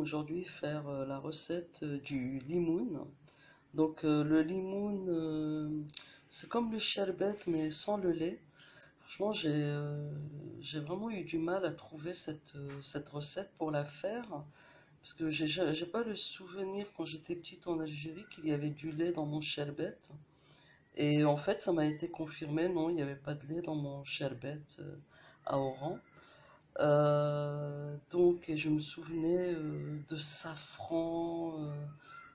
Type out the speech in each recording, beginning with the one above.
aujourd'hui faire la recette du limoun. Donc le limoun, c'est comme le sherbet mais sans le lait. Franchement, j'ai vraiment eu du mal à trouver cette recette pour la faire. Parce que j'ai pas le souvenir quand j'étais petite en Algérie qu'il y avait du lait dans mon sherbet. Et en fait, ça m'a été confirmé, non, il n'y avait pas de lait dans mon sherbet à Oran. Donc, et je me souvenais de safran.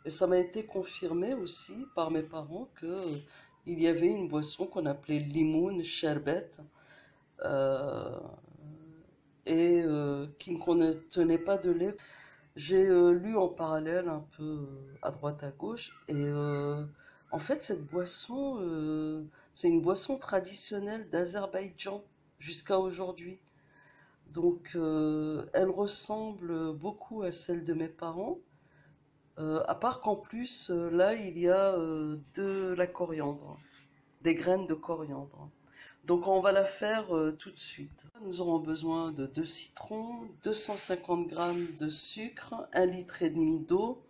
Et ça m'a été confirmé aussi par mes parents que il y avait une boisson qu'on appelait limoun sherbet euh, et qui ne contenait pas de lait. J'ai lu en parallèle un peu à droite à gauche et en fait cette boisson c'est une boisson traditionnelle d'Azerbaïdjan jusqu'à aujourd'hui. Donc elle ressemble beaucoup à celle de mes parents, à part qu'en plus là il y a de la coriandre, des graines de coriandre. Donc on va la faire tout de suite. Nous aurons besoin de 2 citrons, 250 g de sucre, 1,5 litre d'eau,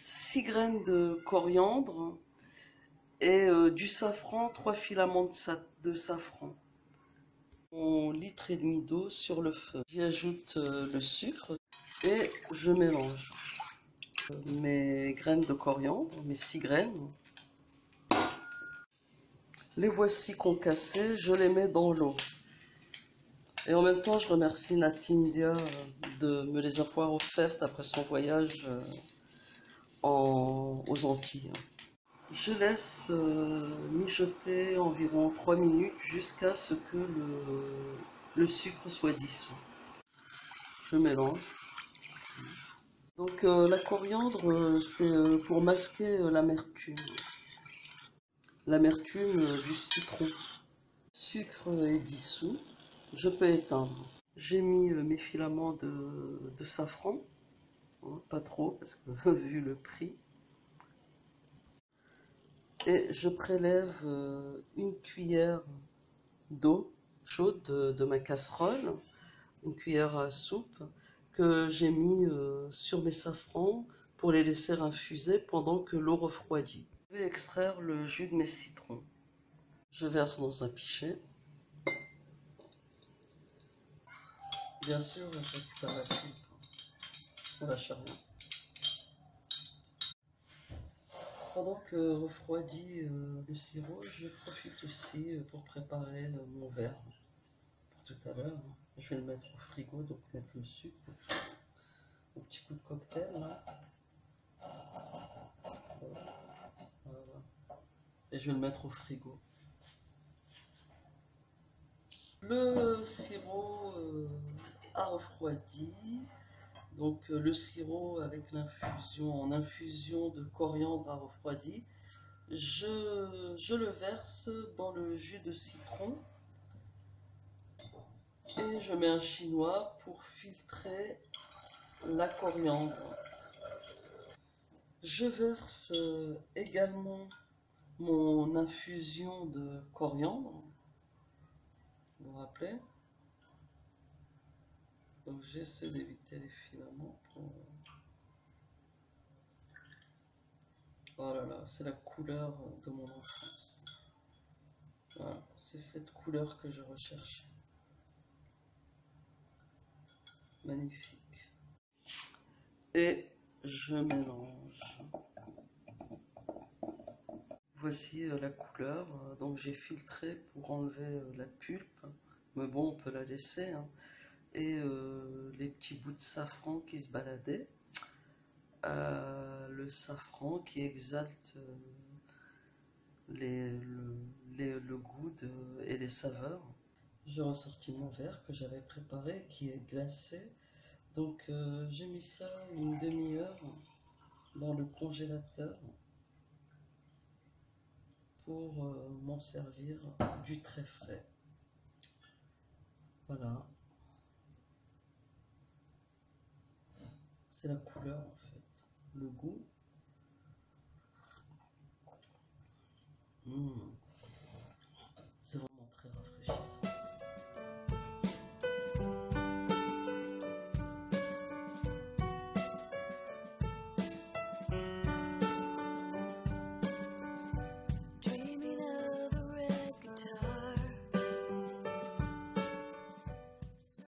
6 graines de coriandre et du safran, 3 filaments de safran. Mon 1,5 litre d'eau sur le feu. J'y ajoute le sucre et je mélange mes graines de coriandre, mes 6 graines. Les voici concassées, je les mets dans l'eau. Et en même temps, je remercie Natindia de me les avoir offertes après son voyage aux Antilles. Je laisse mijoter environ 3 minutes jusqu'à ce que le sucre soit dissous. Je mélange. Donc la coriandre, c'est pour masquer l'amertume du citron. Le sucre est dissous, je peux éteindre. J'ai mis mes filaments de safran, hein, pas trop parce que vu le prix. Et je prélève une cuillère d'eau chaude de ma casserole, une cuillère à soupe que j'ai mis sur mes safrans pour les laisser infuser pendant que l'eau refroidit. Je vais extraire le jus de mes citrons. Je verse dans un pichet. Bien sûr, je récupère la pulpe. On lâche rien. Pendant que refroidit le sirop, je profite aussi pour préparer mon verre pour tout à l'heure. Je vais le mettre au frigo, donc mettre le sucre, un petit coup de cocktail. Là. Voilà. Et je vais le mettre au frigo. Le sirop a refroidi. Donc le sirop avec l'infusion, en infusion de coriandre a refroidi. Je le verse dans le jus de citron et je mets un chinois pour filtrer la coriandre. Je verse également mon infusion de coriandre, vous vous rappelez? Donc j'essaie d'éviter les filaments pour... Oh là là, c'est la couleur de mon enfance. Voilà, c'est cette couleur que je recherche. Magnifique. Et je mélange. Voici la couleur. Donc j'ai filtré pour enlever la pulpe. Mais bon, on peut la laisser. Hein. Et les petits bouts de safran qui se baladaient. Le safran qui exalte le goût et les saveurs. J'ai ressorti mon verre que j'avais préparé qui est glacé. Donc j'ai mis ça une demi-heure dans le congélateur pour m'en servir du très frais. Voilà. C'est la couleur en fait. Le goût. C'est vraiment très rafraîchissant.